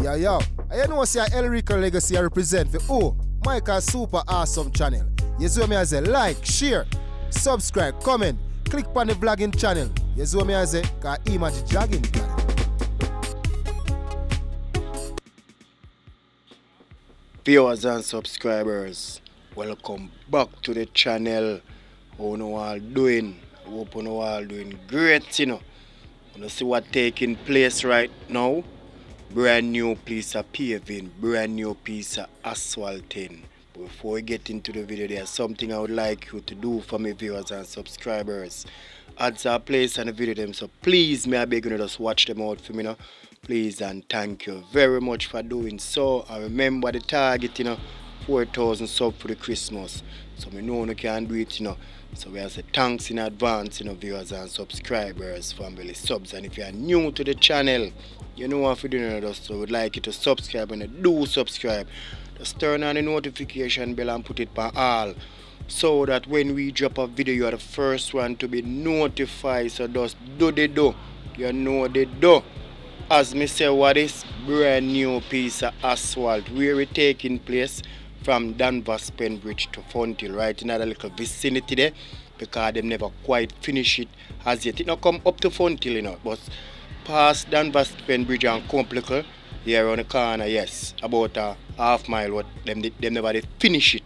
Yo. I know say Elrico Legacy I represent for Michael Super Awesome channel. You see me as a like, share, subscribe, comment, click on the vlogging channel. You see me as a image jogging channel. Viewers and subscribers, welcome back to the channel. How you all doing? Hope you all doing great, You see what taking place right now? Brand new piece of paving, brand new piece of asphalting. But before we get into the video, there's something I would like you to do for me, viewers and subscribers. Ads are placed on the video them, so please may I beg you to just watch them out for me, Please and thank you very much for doing so. And remember the target, 4,000 subs for the Christmas. So we know you can do it, So we have say thanks in advance, viewers and subscribers, family subs. And if you are new to the channel, you know what we're doing, so we would like you to subscribe. And do subscribe, just turn on the notification bell and put it on all, so that when we drop a video, you are the first one to be notified. So just do the do, you know the do. As me say, what is brand new piece of asphalt where it taking place from Danvers Pen Bridge to Fonthill, right in that little vicinity there, because they never quite finish it as yet. It not come up to Fonthill, but past Danvers Pen Bridge and Complical, here on the corner, yes, about a half mile, what them never they finish it.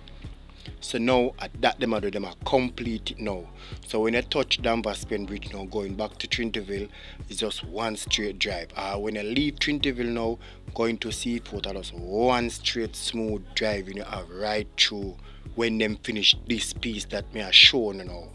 So now at that them are complete it now. So when you touch Danvers Pen Bridge now, going back to Trintyville, it's just one straight drive. When you leave Trintyville now, going to Seaport, it's just one straight smooth drive. You have right through when them finish this piece that me are showing now.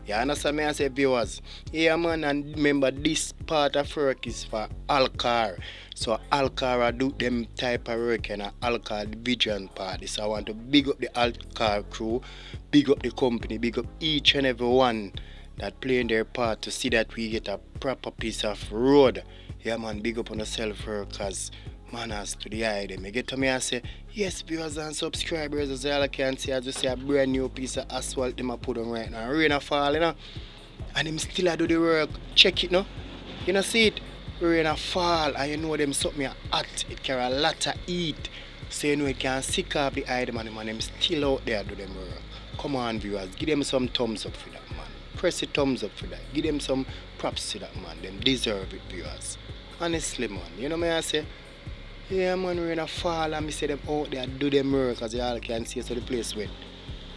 You understand me? I say, viewers, yeah man, and remember this part of work is for Alcar. So Alcar do them type of work and Alcar division part. So I want to big up the Alcar crew, big up the company, big up each and every one that playing their part to see that we get a proper piece of road. Yeah man, big up on yourself workers. Manners to the eye. They get to me and say, yes, viewers and subscribers, as all I can see, I just see a brand new piece of asphalt them I put on right now. Rain a fall, and them still I do the work. Check it, You see it? Rain a fall, and you know them something hot. It carry a lot of heat. So you know it can sick up the eye, man, them still out there do them work. Come on, viewers, give them some thumbs up for that, man. Press a thumbs up for that. Give them some props to that, man. Them deserve it, viewers. Honestly, man. You know me I say? Yeah man, we're in a fall and I say them out there do them work, as you all can see, so the place wet.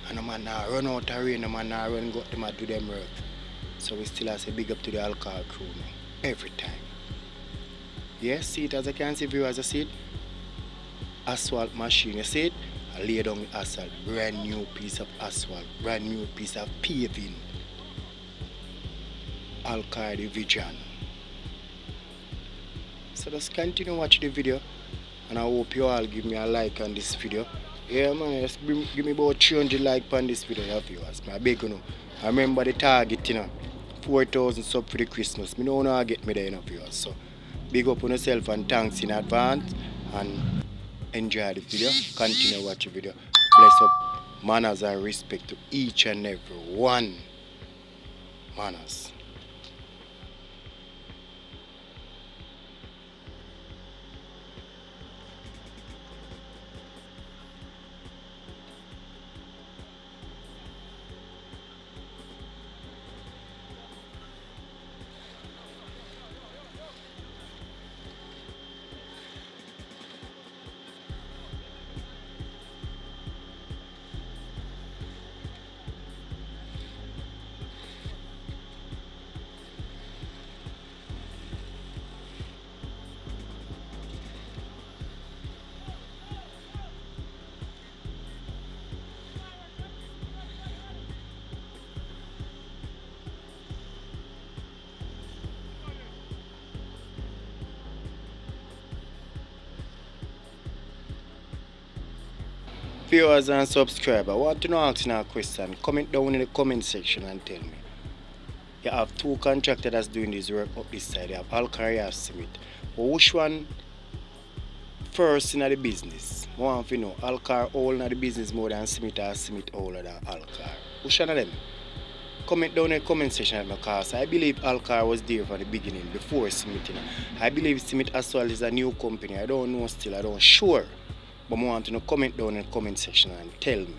And the man now run out of rain, the man now run go them and do them work. So we still have to say big up to the alcohol crew now, every time. Yes, see it as I can see, viewers, you see it? Asphalt machine, you see it? I lay down the asphalt, brand new piece of asphalt, brand new piece of paving. Alcohol division. So just continue watch the video, and I hope you all give me a like on this video. Yeah man, just give me about 300 likes on this video, viewers. I beg you. I remember the target, 4,000 subs for the Christmas. Me know I get me there, viewers. So big up on yourself and thanks in advance, and enjoy the video. Continue watch the video. Bless up, manners and respect to each and every one. Manners. Viewers and subscribers, I want to know ask you a question. Comment down in the comment section and tell me. You have two contractors that's doing this work up this side. You have Alcar, you have Cement. But which one first in the business? I want to know Alcar all in the business more than Cement, or Cement older than Alcar. Which one of them? comment down in the comment section because I believe Alcar was there from the beginning before Smith. You know. I believe Smith ASPHALT is a new company. I don't know still, I don't sure. But I want to comment down in the comment section and tell me.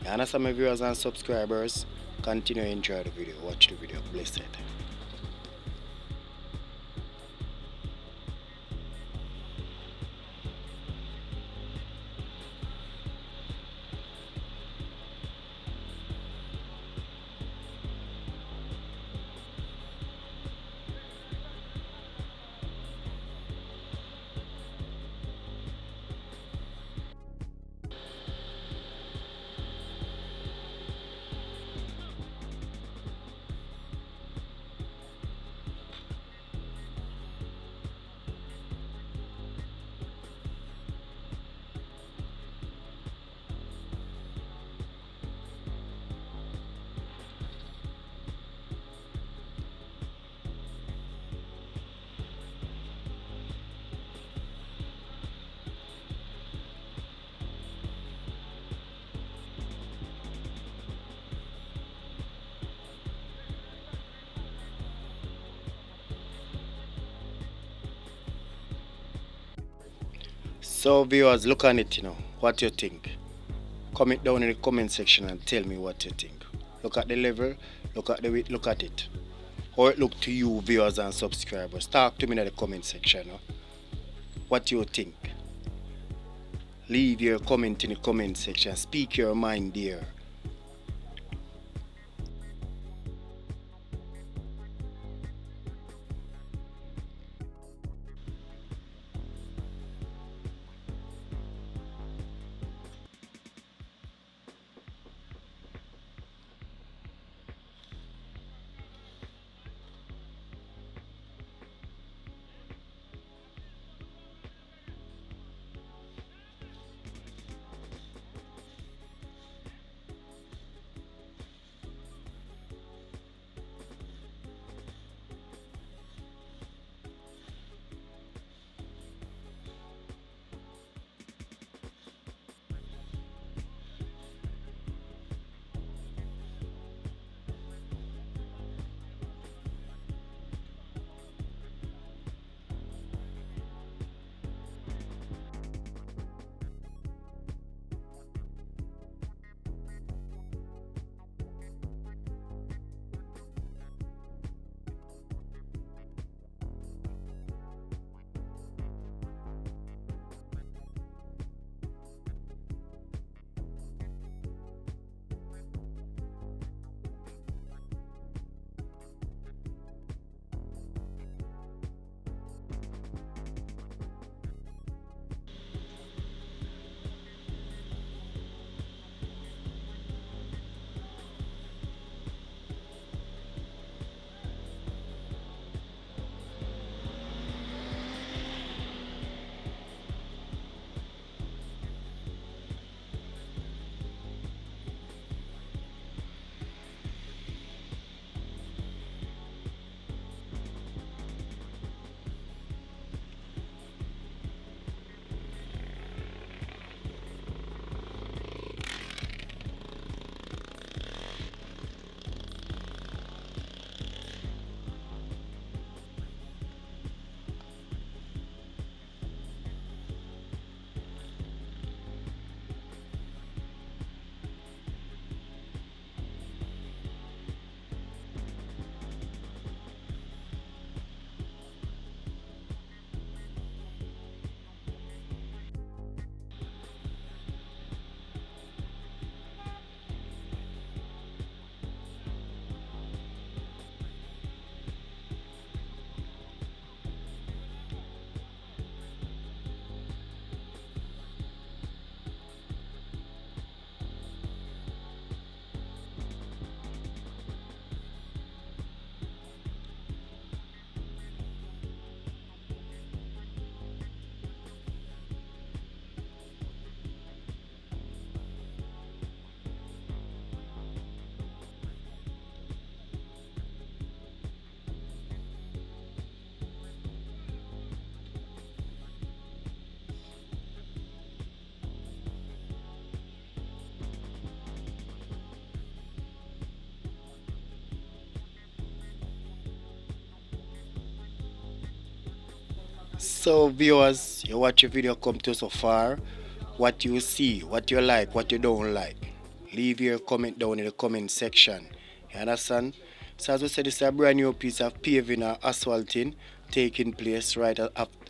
You understand my viewers and subscribers? Continue to enjoy the video. Watch the video. Blessed. So viewers, look on it, what you think. Comment down in the comment section and tell me what you think. Look at the level, look at the width, look at it. How it look to you viewers and subscribers. Talk to me in the comment section. What you think. Leave your comment in the comment section. Speak your mind there. So viewers, you watch your video come to so far. What you see, what you like, what you don't like. Leave your comment down in the comment section. You understand? So as we said, this is a brand new piece of paving or asphalting taking place right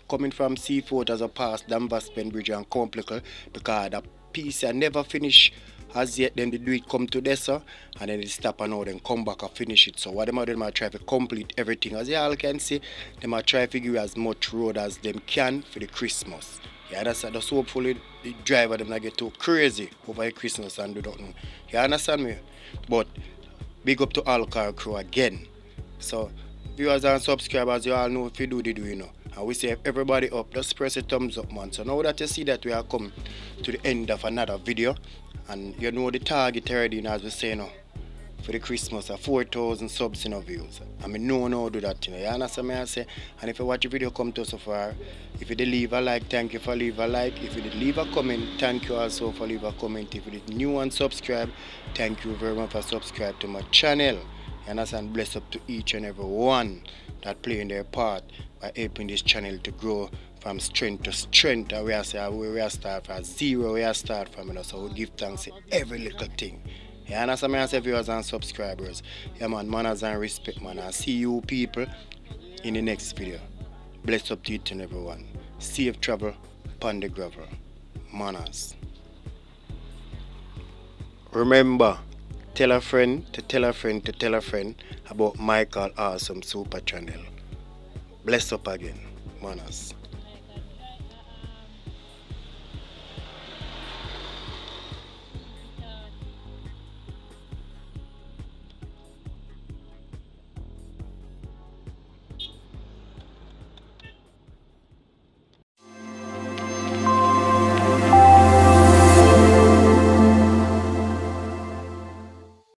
coming from Seafort as a past Danvaspen Bridge and Complical, because the piece I never finish as yet. Then they do it come to this and then they stop and now then come back and finish it. So what them are doing, try to complete everything. As you all can see, they might try to figure as much road as them can for the Christmas. Yeah, that's hopefully the driver them not get too crazy over the Christmas and do not know. You understand me? But big up to all car crew again. So viewers and subscribers, you all know if you do you know. And we say everybody up, just press a thumbs up, man. So now that you see that we are coming to the end of another video, and you know the target already, as we say now, for the Christmas of 4,000 subs in our views. I mean, no do that, you know. You understand me? I say, and if you watch the video come to so far, if you did leave a like, thank you for leave a like. If you did leave a comment, thank you also for leave a comment. If you did new and subscribe, thank you very much for subscribe to my channel. You understand? Bless up to each and every one that playing their part by helping this channel to grow from strength to strength. And we are start from zero, we are start from, you know, so we give thanks to every little thing. You understand me? I say viewers and subscribers. Yeah man, manners and respect, man. I see you people in the next video. Bless up to each and everyone. Safe travel upon the gravel. Manners. Remember, tell a friend to tell a friend to tell a friend about Michael Awesome Super Channel. Bless up again. Manners.